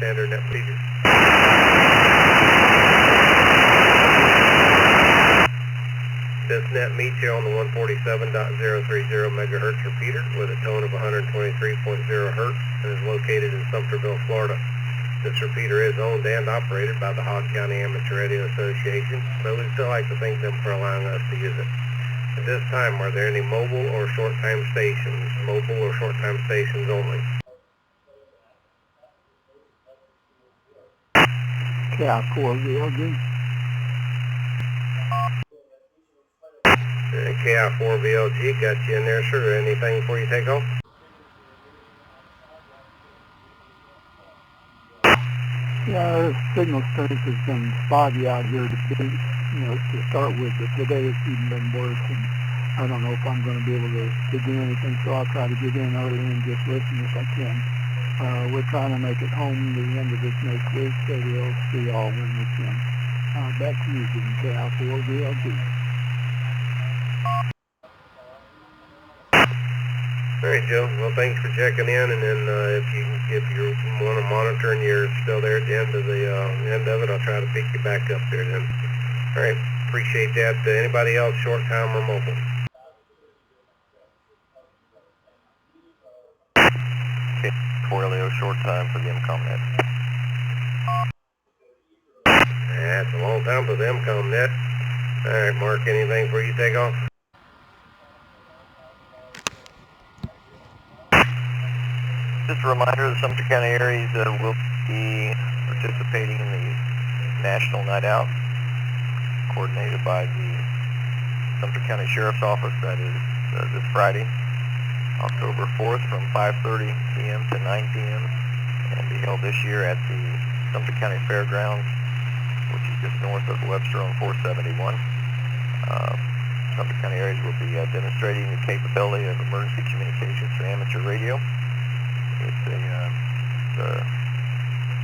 standard net procedure. This net meets you on the 147.030 megahertz repeater with a tone of 123.0 hertz and is located in Sumterville, Florida. This repeater is owned and operated by the Hogg County Amateur Radio Association, so we'd still like to thank them for allowing us to use it. At this time, are there any mobile or short-time stations? Mobile or short-time stations only. KI4VLG. KI4VLG, got you in there, sir. Anything before you take off? Yeah, the signal strength has been spotty out here today, to start with, but today it's even been worse, and I don't know if I'm going to be able to do anything, so I'll try to get in early and just listen if I can. We're trying to make it home to the end of this next week, so we'll see y'all when we can. Back to you, KI4VLG. All right, Joe. Well, thanks for checking in, and then if you want to monitor and you're still there at the end of it, I'll try to pick you back up there then. All right, appreciate that. Anybody else, short time or mobile? Okay, Leo, short time for the MCOM net. That's a long time for the MCOM net. All right, Mark, anything before you take off? Just a reminder, the Sumter County Aries will be participating in the National Night Out, coordinated by the Sumter County Sheriff's Office. That is this Friday, October 4th, from 5:30 p.m. to 9 p.m. and be held this year at the Sumter County Fairgrounds, which is just north of Webster on 471. Sumter County Aries will be demonstrating the capability of emergency communications for amateur radio. It's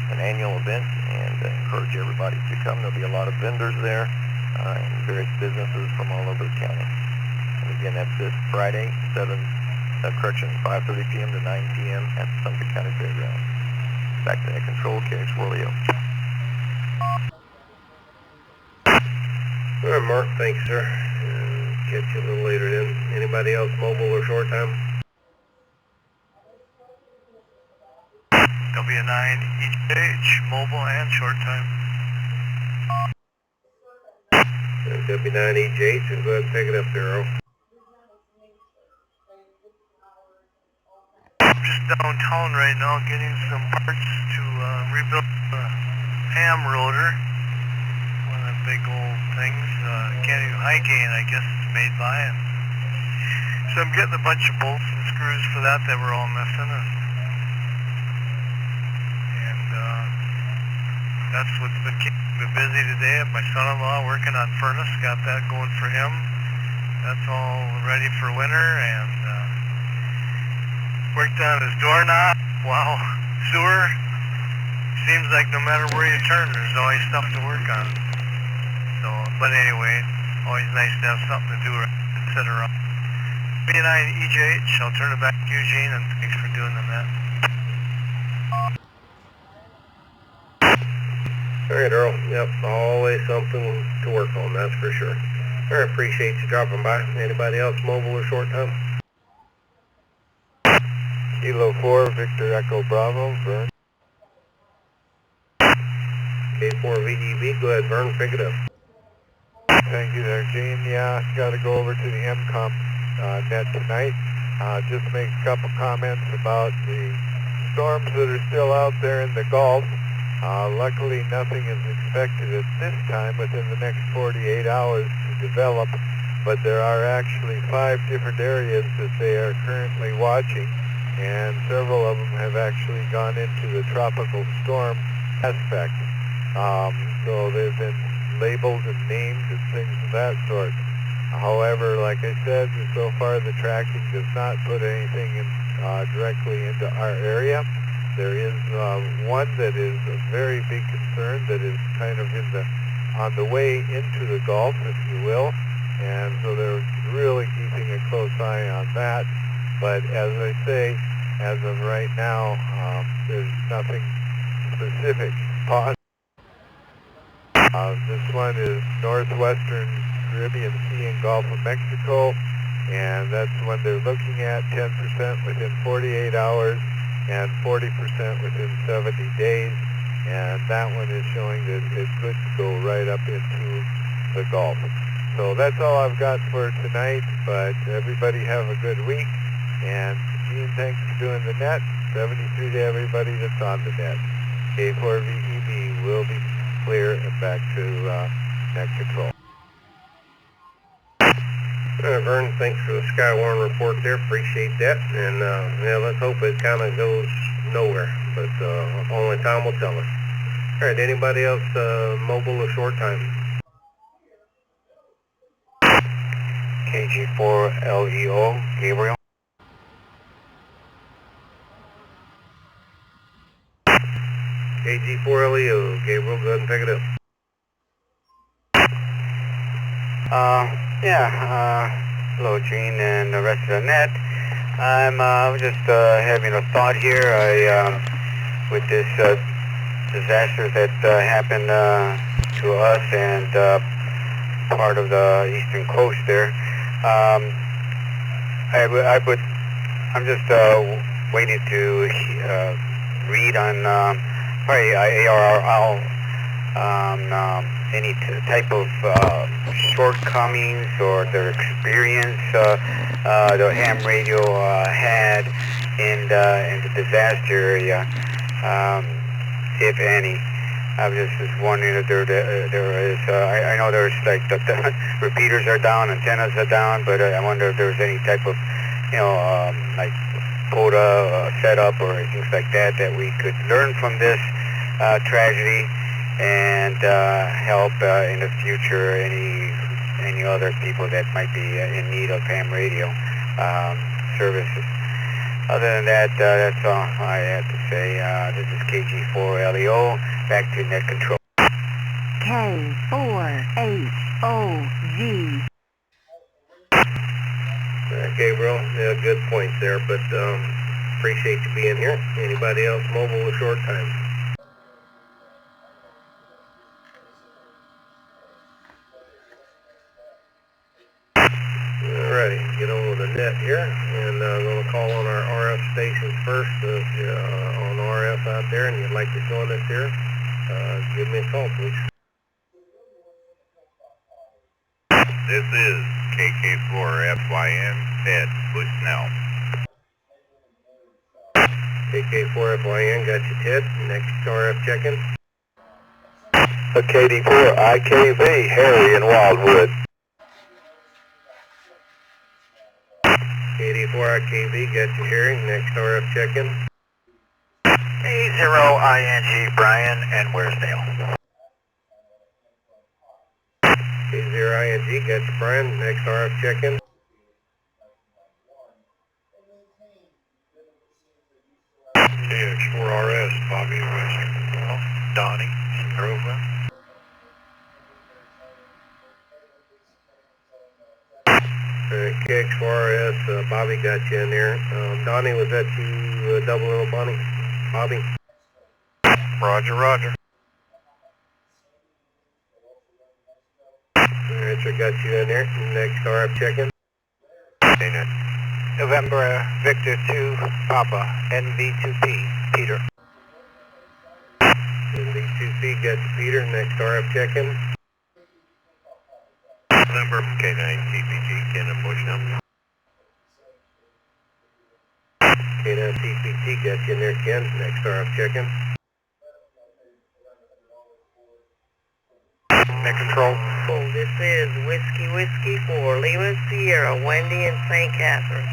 an annual event, and I encourage everybody to come. There'll be a lot of vendors there and various businesses from all over the county. And again, that's this Friday, 5:30 p.m. to 9 p.m. at the Sumter County Fairgrounds. Back to Net Control, KX4 Leo. All right, Mark, thanks, sir. Catch you a little later then. Anybody else, mobile or short time? W9 EH, mobile and short time. W9 EH, and go ahead and pick it up there, Earl. I'm just downtown right now getting some parts to rebuild the ham rotor. One of the big old things, high gain I guess it's made by. And so I'm getting a bunch of bolts and screws for that were all missing. That's what's been keeping me busy today. My son-in-law working on furnace, got that going for him. That's all ready for winter, and worked on his doorknob. Wow, sewer. Seems like no matter where you turn, there's always stuff to work on. So, but anyway, always nice to have something to do and sit around. B9 EJH, I'll turn it back to Eugene, and thanks for doing the net. All right, Earl. Yep, always something to work on, that's for sure. All right, appreciate you dropping by. Anybody else, mobile or short time? Kilo 4, Victor Echo Bravo, Vern. K4VEV, go ahead, Vern, pick it up. Thank you there, Gene. Yeah, got to go over to the MCOM net tonight. Just make a couple comments about the storms that are still out there in the Gulf. Luckily, nothing is expected at this time within the next 48 hours to develop, but there are actually 5 different areas that they are currently watching, and several of them have actually gone into the tropical storm aspect. So they've been labeled and named and things of that sort. However, like I said, so far the tracking does not put anything directly into our area. There is one that is a very big concern that is kind of on the way into the Gulf, if you will, and so they're really keeping a close eye on that. But as I say, as of right now, there's nothing Pacific. Pause. This one is northwestern Caribbean Sea and Gulf of Mexico, and that's when they're looking at 10% within 48 hours and 40% within 70 days, and that one is showing that it could go right up into the Gulf. So that's all I've got for tonight, but everybody have a good week, and Gene, thanks for doing the net. 73 to everybody that's on the net. K4VEB will be clear and back to net control. Vern, thanks for the Skywarn report there. Appreciate that. And yeah, let's hope it kind of goes nowhere, but only time will tell us. All right, anybody else mobile or short time? KG4LEO, Gabriel. KG4LEO, Gabriel, go ahead and pick it up. Hello Gene and the rest of the net. I'm just having a thought here. With this disaster that happened to us and part of the eastern coast there, I'm just waiting to read on probably ARRL any type of shortcomings or their experience the ham radio had in the disaster area, if any. I was just wondering if there is, I know there's like the repeaters are down, antennas are down, but I wonder if there's any type of, like quota setup or things like that we could learn from this tragedy and help in the future any other people that might be in need of ham radio services. Other than that, that's all I have to say. This is KG4LEO, back to net control. K4HOG. Gabriel, yeah, good point there, but appreciate you being here. Anybody else mobile with short time? Alrighty, get on with the net here, and I'm going to call on our RF stations first. If you're on RF out there and you'd like to join us here, give me a call, please. This is KK4FYN, Ted Bushnell. KK4FYN, got you, Ted. Next RF check-in. KD4IKV, Harry in Wildwood. KD4IKV, got you, Harry. Next RF check-in. A0ING, Brian and Waresdale. K0ING, got you, Brian. Next RF check-in. KX4RS, Bobby West. Donnie, Sierra. KX4RS, Bobby got you in there. Donnie, was that you double in Bonnie? Bobby? Roger, roger. Richard got you in there. Next RF check-in. November Victor 2, Papa, NV2P, Peter. NV2P, got you, Peter. Next RF check-in. November K9 TPG, Ken and Bushnell. K9 TPT, got you in there, Ken. Next RF check-in. Net control. This is Whiskey for Lima Sierra, Wendy and St. Catherine.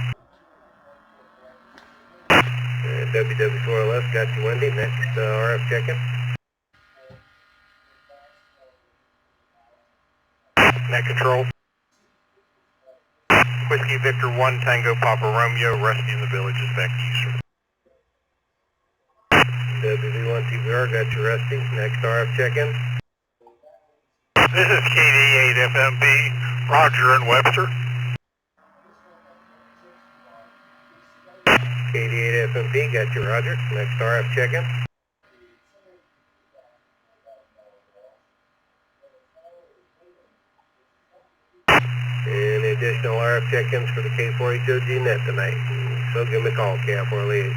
WW4LS, got you, Wendy. Next RF check-in. Net control. Whiskey Victor 1, Tango Papa Romeo, rescue in the villages back east. WV1TVR, got you, Rusty. Next RF check-in. This is KD8FMB, Roger and Webster. KD8FMB, got you, Roger. Next RF check-in. additional RF check-ins for the K4HOG net tonight. So give me a call, KF4LH.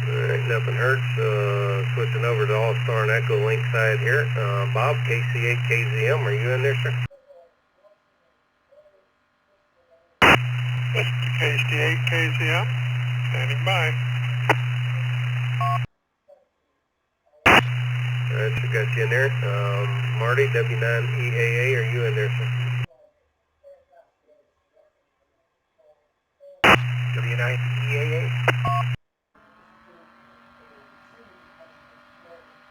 Alright, nothing hurts. Switching over to All-Star and Echo Link side here. Bob, KC8KZM, are you in there, sir? KC8KZM, standing by. Alright, so got you in there. Marty, W9EAA, are you in there, sir? W9EAA?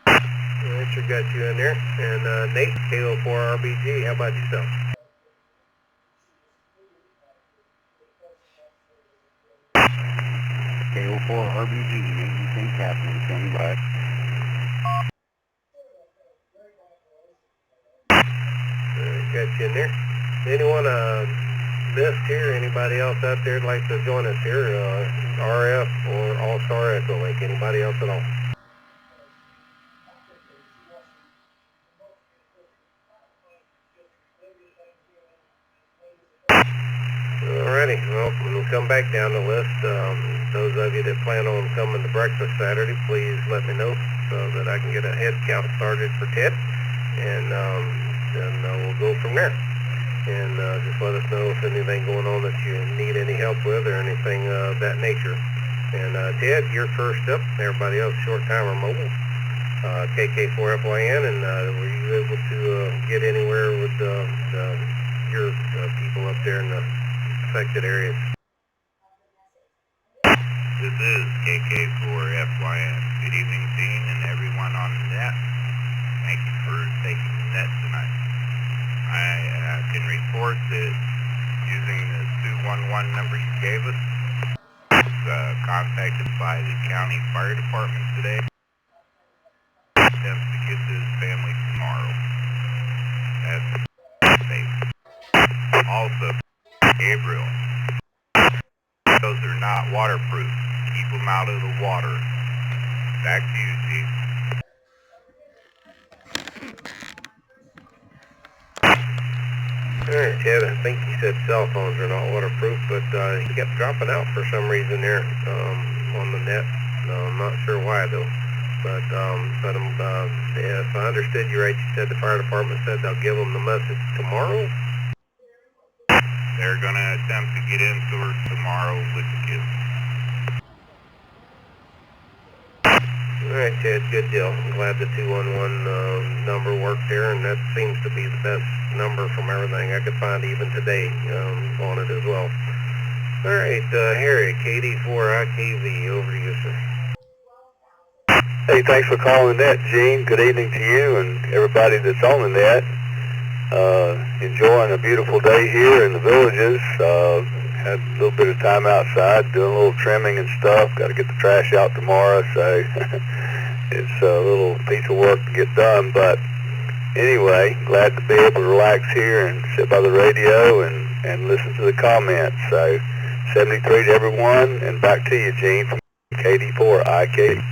Alright, sure got you in there. And Nate, KO4RBG, how about yourself? KO4RBG, Nate and St. Catherine, standing by. Got you in there. Anyone missed here? Anybody else out there like to join us here? RF or All-Star Echo Link? Anybody else at all? Alrighty, well, we'll come back down the list. Those of you that plan on coming to breakfast Saturday, please let me know so that I can get a head count started for Ted. And then we'll go from there. And just let us know if anything going on that you need any help with or anything of that nature. And Ted, you're first up. Everybody else, short timer mobile. KK4FYN, and were you able to get anywhere with your people up there in the affected areas? This is KK4FYN. Good evening, team, and everyone on the net. Thank you for taking the net tonight. I can report that using the 211 number you gave us, was contacted by the county fire department today. Attempts to get to his family tomorrow. That's safe. Also, Gabriel, those are not waterproof. Keep them out of the water. Back to you, Chief. Alright, Ted, I think you said cell phones are not waterproof, but he kept dropping out for some reason there on the net. I'm not sure why though. But if I understood you right, you said the fire department said they'll give them the message tomorrow? They're going to attempt to get into her tomorrow with the kids. Alright, Ted, good deal. I'm glad the 211 number worked there, and that seems to be the best number from everything I could find even today on it as well. Alright, Harry, KD4IKV, over to you, sir. Hey, thanks for calling the net, Gene. Good evening to you and everybody that's on the net. Enjoying a beautiful day here in the villages. Had a little bit of time outside, doing a little trimming and stuff. Got to get the trash out tomorrow, so it's a little piece of work to get done. But anyway, glad to be able to relax here and sit by the radio and listen to the comments. So 73 to everyone, and back to you, Gene, from KD4IK.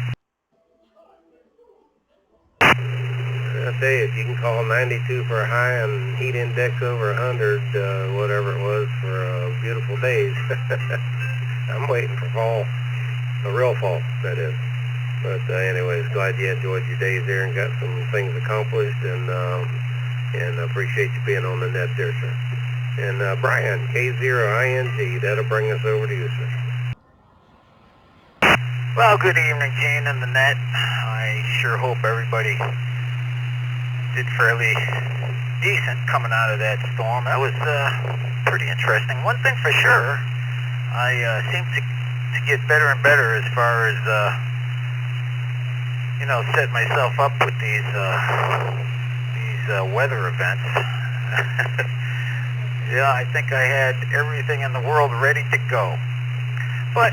I tell you, if you can call 92 for a high and heat index over 100, whatever it was, for beautiful days. I'm waiting for fall, a real fall, that is. But anyways, glad you enjoyed your days there and got some things accomplished, and appreciate you being on the net there, sir. And Brian, K0ING, that'll bring us over to you, sir. Well, good evening, Gene and the net. I sure hope everybody did fairly decent coming out of that storm. That was pretty interesting. One thing for sure, I seem to get better and better as far as set myself up with these weather events. Yeah, I think I had everything in the world ready to go. But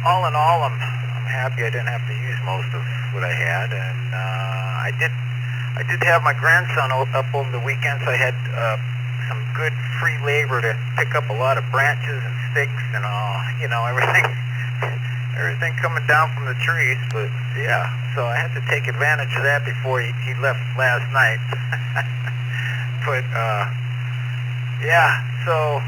all in all, I'm happy I didn't have to use most of what I had, and I did have my grandson up over the weekend, so I had some good free labor to pick up a lot of branches and sticks and everything everything coming down from the trees, but yeah, so I had to take advantage of that before he left last night. But yeah, so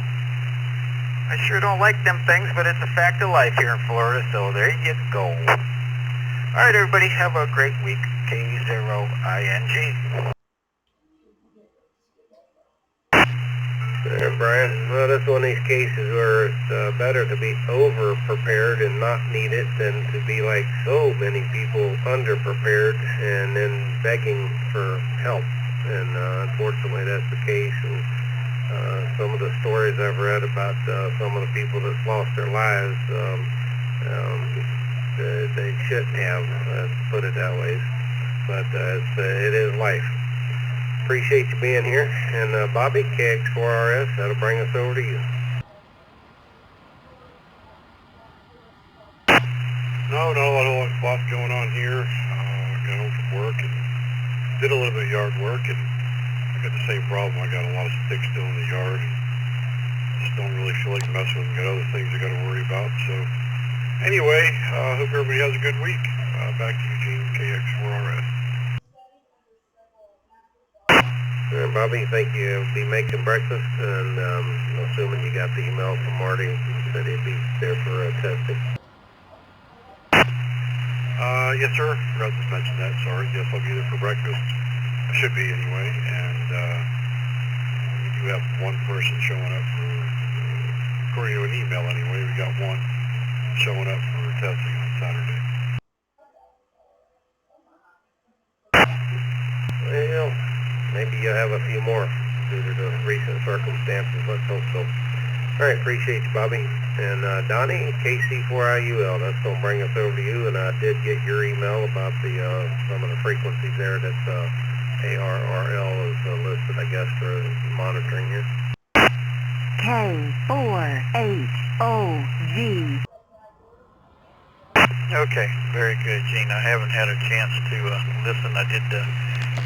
I sure don't like them things, but it's a fact of life here in Florida, so there you go. All right, everybody, have a great week. K0ING. Brian, well, that's one of these cases where it's better to be over-prepared and not need it than to be like so many people under-prepared and then begging for help. And unfortunately, that's the case. And some of the stories I've read about some of the people that's lost their lives, they shouldn't have, put it that way. But it is life. Appreciate you being here. And Bobby, KX4RS, that'll bring us over to you. No, I don't want lots going on here. Got home from work and did a little bit of yard work, and I got the same problem. I got a lot of sticks still in the yard, and just don't really feel like messing with them. Got other things I got to worry about. So anyway, hope everybody has a good week. Back to you, Gene, KX4RS. Bobby, thank you. Be making breakfast, and assuming you got the email from Marty, said he'd be there for testing. Yes, sir. Forgot to mention that. Sorry. Yes, I'll be there for breakfast. I should be anyway. And we do have one person showing up for, according to an email anyway, we got one showing up for testing on Saturday. Well, maybe you'll have a few more due to the recent circumstances. Let's hope so. All right, appreciate you, Bobby. And Donnie, KC4IUL, that's going to bring us over to you. And I did get your email about the some of the frequencies there that ARRL is listed, I guess, for monitoring here. K4HOG. Okay, very good, Gene. I haven't had a chance to listen. I did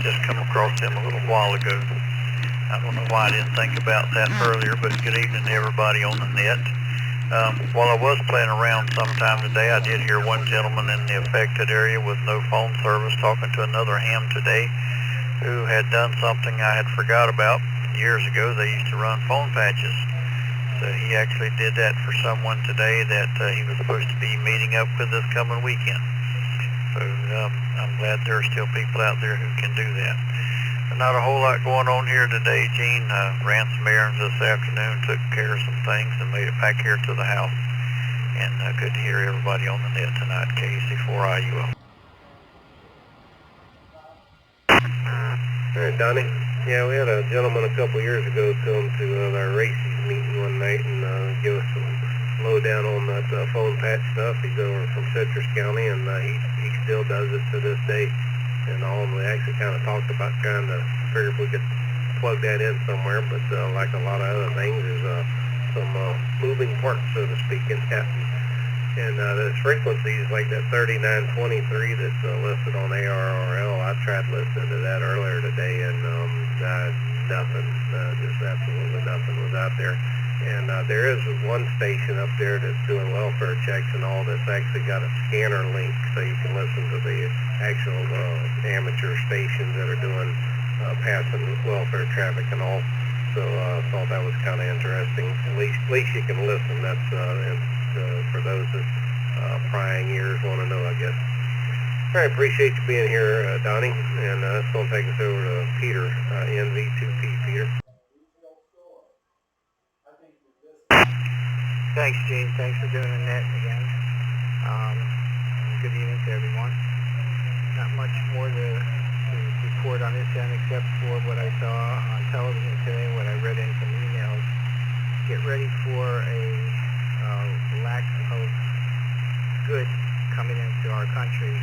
just come across them a little while ago. I don't know why I didn't think about that earlier, but good evening to everybody on the net. While I was playing around sometime today, I did hear one gentleman in the affected area with no phone service talking to another ham today who had done something I had forgot about. Years ago, they used to run phone patches. So he actually did that for someone today that he was supposed to be meeting up with this coming weekend. So I'm glad there are still people out there who can do that. Not a whole lot going on here today, Gene. Ran some errands this afternoon, took care of some things, and made it back here to the house. And good to hear everybody on the net tonight, KC4IUL. All right, Donnie. Yeah, we had a gentleman a couple years ago come to our races meeting one night and give us some lowdown on that phone patch stuff. He's over from Citrus County, and he still does it to this day. And all, we actually kind of talked about trying to figure if we could plug that in somewhere, but like a lot of other things, there's some moving parts, so to speak, in that. And those frequencies, like that 3923 that's listed on ARRL, I tried listening to that earlier today, and nothing, just absolutely nothing was out there. And there is one station up there that's doing welfare checks and all that's actually got a scanner link so you can listen to the actual amateur stations that are doing passing welfare traffic and all. So I thought that was kind of interesting. At least you can listen. That's for those that prying ears want to know, I guess. All right, appreciate you being here, Donnie. And that's going to take us over to Peter, NV2P, Peter. Thanks, Gene. Thanks for doing the net again. Good evening to everyone. Not much more to report on this end except for what I saw on television today, what I read in some emails. Get ready for a lack of goods coming into our country.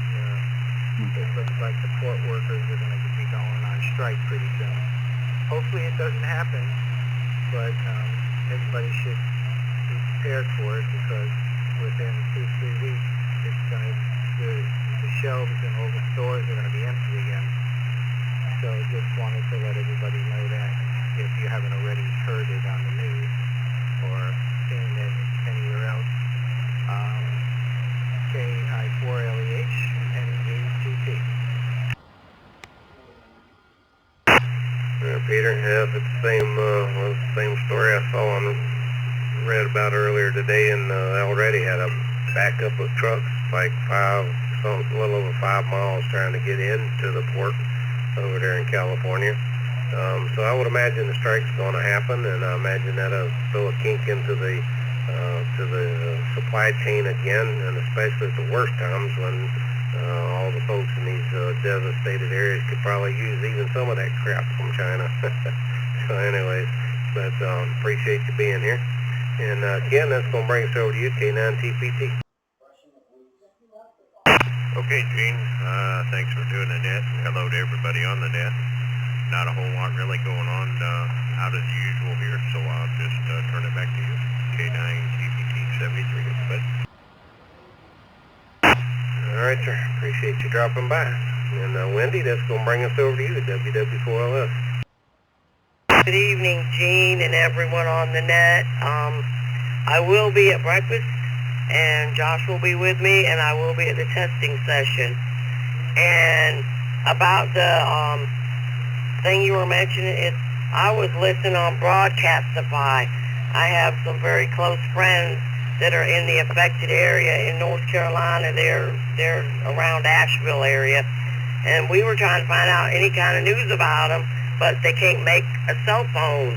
It looks like the port workers are going to be going on strike pretty soon. Hopefully it doesn't happen, but everybody should be prepared for it because within 2-3 weeks the shelves in all the stores are going to be empty again. So just wanted to let everybody know that if you haven't already heard it on the news or seen it anywhere else. same story I saw and read about earlier today, and already had a backup of trucks, like a little over 5 miles trying to get into the port over there in California. So I would imagine the strike's going to happen, and I imagine that'll throw a kink into the supply chain again, and especially at the worst times when all the folks in these devastated areas could probably use even some of that crap from China. So anyways, but appreciate you being here. And Ken, that's going to bring us over to you, K9TPT. Okay, Gene, thanks for doing the net. Hello to everybody on the net. Not a whole lot really going on out as usual here, so I'll just turn it back to you. K9TPT 73, but. All right, sir. Appreciate you dropping by. And Wendy, that's going to bring us over to you, WW4LS. Good evening, Gene and everyone on the net. I will be at breakfast, and Josh will be with me, and I will be at the testing session. And about the thing you were mentioning, I was listening on Broadcastify. I have some very close friends that are in the affected area in North Carolina. They're around Asheville area, and we were trying to find out any kind of news about them, but they can't make a cell phone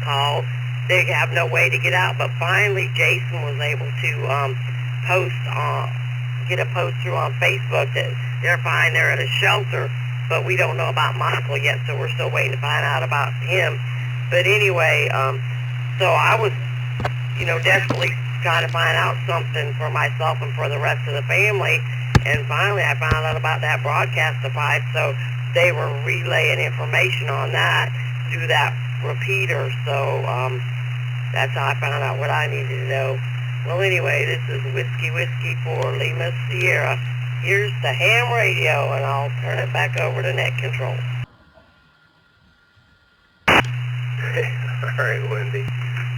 call. They have no way to get out. But finally, Jason was able to get a post through on Facebook that they're fine. They're at a shelter, but we don't know about Michael yet, so we're still waiting to find out about him. But anyway, so I was, desperately trying to find out something for myself and for the rest of the family. And finally, I found out about that Broadcastify, so they were relaying information on that through that repeater. So that's how I found out what I needed to know. Well, anyway, this is Whiskey for Lima Sierra. Here's the ham radio, and I'll turn it back over to net control. All right, Wendy.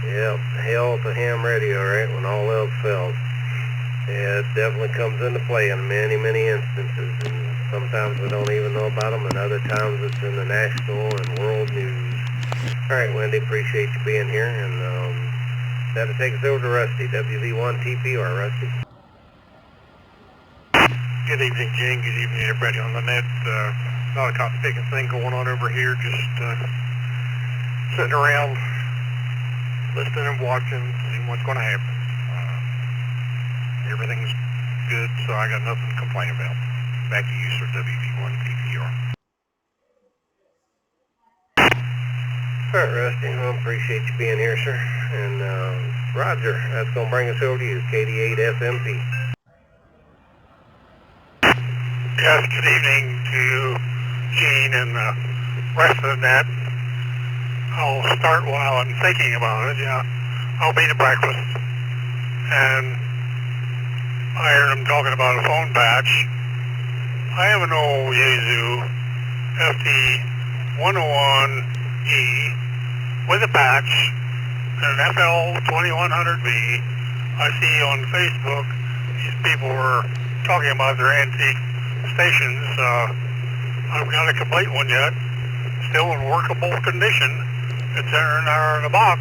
Yep, hell to ham radio, right, when all else fails. Yeah, it definitely comes into play in many, many instances, and sometimes we don't even know about them, and other times it's in the national and world news. All right, Wendy, appreciate you being here, and that'll take us over to Rusty, WV1TPR, Rusty. Good evening, Gene. Good evening, everybody on the net. Not a cop-taking thing going on over here, just sitting around, listening and watching, seeing what's going to happen. Everything's good, so I got nothing to complain about. Back to you, sir, WV1TPR. All right, Rusty, well, appreciate you being here, sir. And Roger, that's going to bring us over to you, KD8SMP. Yes, good evening to Gene and the rest of the net. I'll start while I'm thinking about it. Yeah, I'll be to breakfast, and I heard them talking about a phone patch. I have an old Yaesu FD101E with a patch and an FL2100B. I see on Facebook these people were talking about their antique stations. I've got a complete one yet, still in workable condition. It's in the box,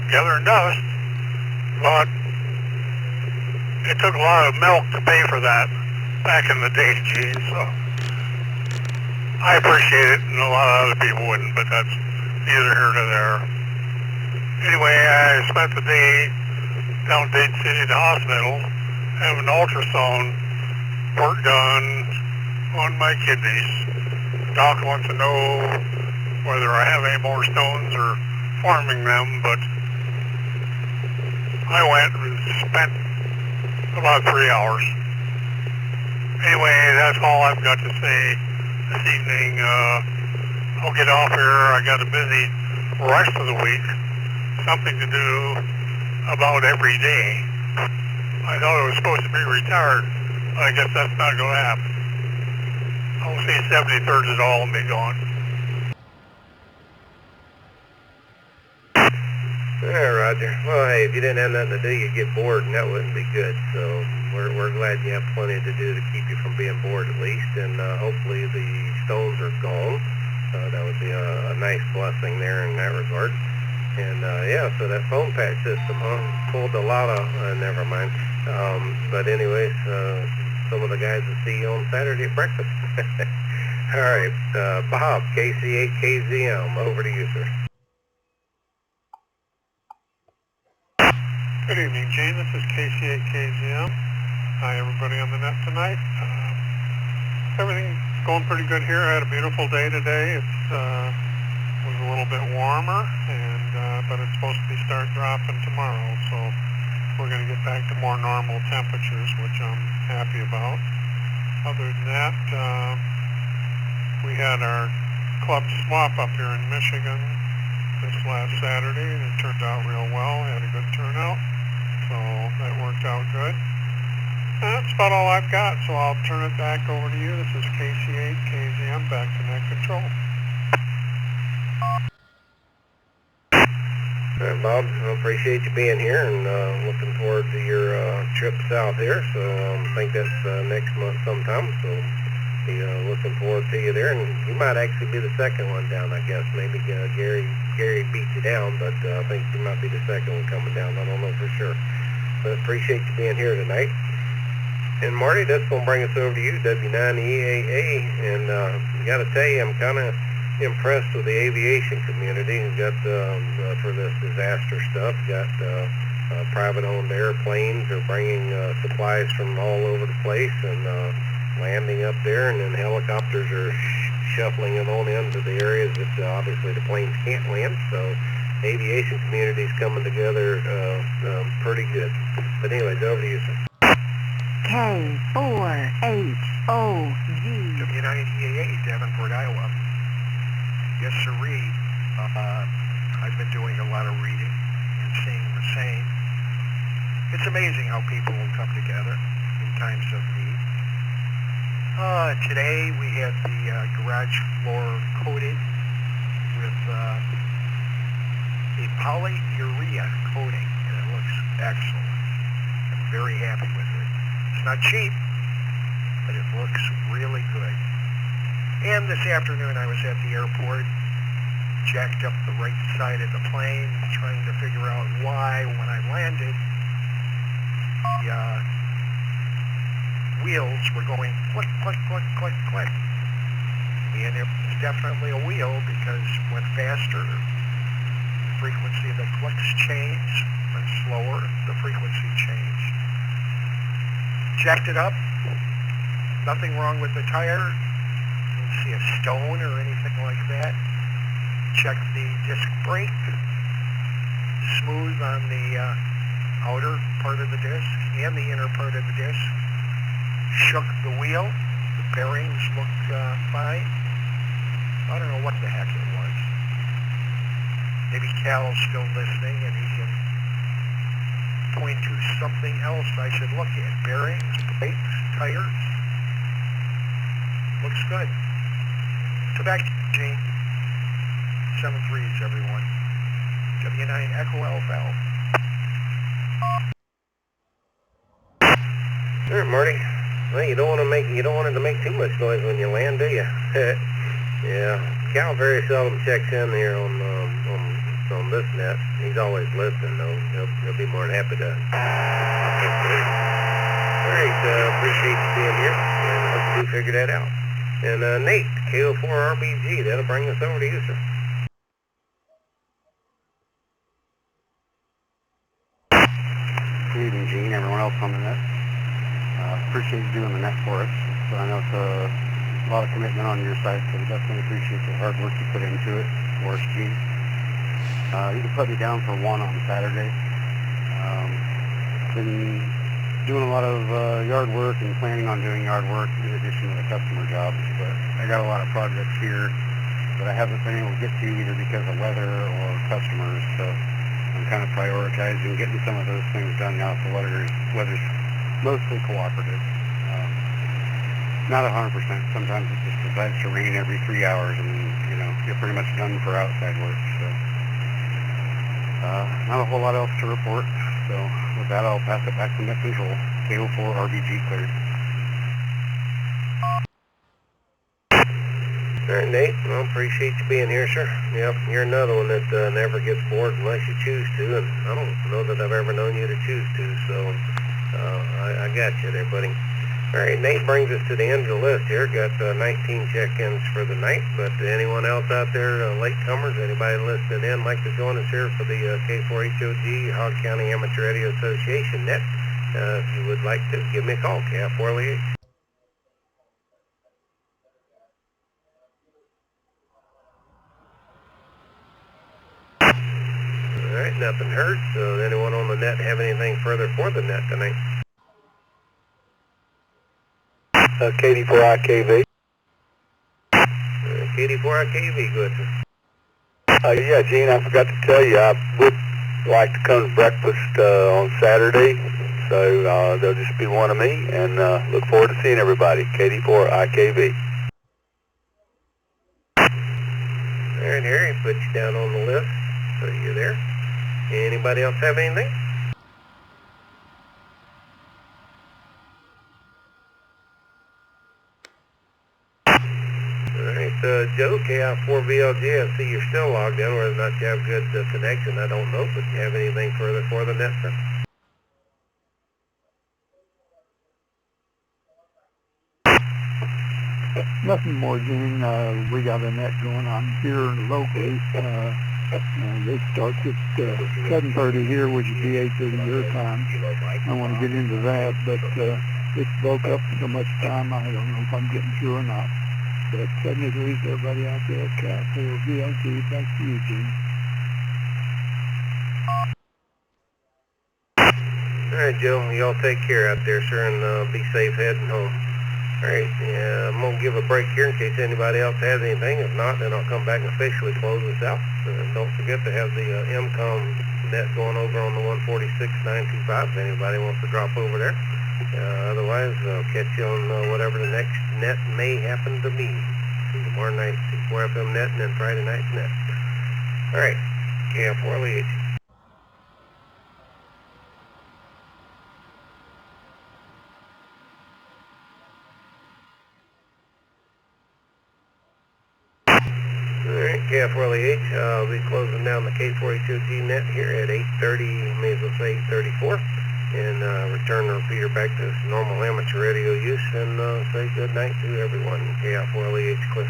gathering dust, but it took a lot of milk to pay for that back in the day, Gene, so I appreciate it, and a lot of other people wouldn't, but that's neither here nor there. Anyway, I spent the day down Dade City at the hospital, having ultrasound work done on my kidneys. The doc wants to know whether I have any more stones or forming them, but I went and spent about 3 hours. Anyway, that's all I've got to say this evening. I'll get off here. I got a busy rest of the week. Something to do about every day. I thought I was supposed to be retired. I guess that's not going to happen. I'll see 73rd at all and be gone. Yeah, Roger. Well, hey, if you didn't have nothing to do, you'd get bored, and that wouldn't be good. So we're glad you have plenty to do to keep you from being bored at least, and hopefully the stones are gone. that would be a nice blessing there in that regard. And yeah, so that phone patch system, pulled a lot of, never mind. But anyways, some of the guys will see you on Saturday at breakfast. All right, Bob, KC8KZM, over to you, sir. Good evening, Gene. This is KC8KZM. Hi, everybody on the net tonight. Everything's going pretty good here. I had a beautiful day today. It was a little bit warmer, but it's supposed to start dropping tomorrow, so we're going to get back to more normal temperatures, which I'm happy about. Other than that, we had our club swap up here in Michigan this last Saturday, and it turned out real well. Had a good turnout, so that worked out good. That's about all I've got, so I'll turn it back over to you. This is KC8KZM, back to net control. All right, Bob, I appreciate you being here, and looking forward to your trip south here. So I think that's next month sometime, so be looking forward to you there. And you might actually be the second one down, I guess. Maybe Gary beat you down, but I think you might be the second one coming down. I don't know for sure. But appreciate you being here tonight. And Marty, that's going to bring us over to you, W9EAA, and got to tell you, I'm kind of impressed with the aviation community. We've got, for this disaster stuff, got private-owned airplanes. They're bringing supplies from all over the place and landing up there, and then helicopters are shuffling it on into the areas that obviously the planes can't land. So aviation community is coming together pretty good. But anyways, over to you, sir. K4HOG. W9EAA, Davenport, Iowa. Yes, sirree. I've been doing a lot of reading and seeing the same. It's amazing how people will come together in times of need. Today we had the garage floor coated with a polyurea coating, and it looks excellent. I'm very happy with it. It's not cheap, but it looks really good. And this afternoon I was at the airport, jacked up the right side of the plane, trying to figure out why, when I landed, the wheels were going click, click, click, click, click. And it was definitely a wheel because it went faster, the frequency of the clicks changed, went slower, the frequency changed. Jacked it up, nothing wrong with the tire, didn't see a stone or anything like that. Checked the disc brake, smooth on the outer part of the disc and the inner part of the disc. Shook the wheel, the bearings looked fine. I don't know what the heck it was. Maybe Cal's still listening and he can point to something else I should look at. Bearings, brakes, tires. Looks good. So back to Gene. 7-3s, everyone. W9 Echo Alpha. All right, Marty. Well, you don't want it to make too much noise when you land, do you? Yeah. Cal very seldom checks in here on this net. He's always listening, though. He'll be more than happy to. All right. Appreciate you being here, and hope you do figure that out. And Nate, KO4RBG, that'll bring us over to you, sir. Good evening, Gene, everyone else on the net. Appreciate you doing the net for us. So I know it's a lot of commitment on your side, so we definitely appreciate the hard work you put into it for us, Gene. You can put me down for one on Saturday. Been doing a lot of yard work and planning on doing yard work in addition to the customer jobs, but I got a lot of projects here that I haven't been able to get to either because of weather or customers, so I'm kind of prioritizing getting some of those things done now if the weather's mostly cooperative. Not 100%. Sometimes it just decides to rain every 3 hours and, you're pretty much done for outside work, so not a whole lot else to report. So with that, I'll pass it back to net control. KO4RBG cleared. All right, Nate. Well, appreciate you being here, sir. Yep, you're another one that never gets bored unless you choose to, and I don't know that I've ever known you to choose to, so I got you there, buddy. All right, Nate brings us to the end of the list here. Got 19 check-ins for the night, but anyone else out there, latecomers, anybody listening in, like to join us here for the K4HOG Hog County Amateur Radio Association net, if you would like to, give me a call, KF4LEH. All right, nothing heard. So anyone on the net have anything further for the net tonight? KD4IKV. KD4IKV, good, sir. Yeah, Gene, I forgot to tell you, I would like to come to breakfast on Saturday, so there'll just be one of me, and look forward to seeing everybody. KD4IKV. All right, Harry, put you down on the list, so you're there. Anybody else have anything? All right, Joe, KI4VLG, I see you're still logged in. Whether or not you have good connection, I don't know, but do you have anything further for the net, sir? Nothing more, Gene. We got a net going on here locally. It starts at 7:30 here, which would be 8:30 your time. I want to get into that, but it's broke up so much time, I don't know if I'm getting through or not. But 73 to everybody out there at KI4VLG. Back to you, Gene. All right, Joe, y'all take care out there, sir, and be safe heading home. All right, yeah, I'm going to give a break here in case anybody else has anything. If not, then I'll come back and officially close this out. Don't forget to have the MCOM net going over on the 146.925 if anybody wants to drop over there. Otherwise, I'll catch you on whatever the next net may happen to be. Tomorrow night, C4FM net, and then Friday night's net. All right, KF4LEH. Alright, KF4LEH, I'll be closing down the K4HOG net here at 8:30, may as well say 8:34, and return the repeater back to its normal amateur radio use, and say good night to everyone. KF4LEH, Cliff.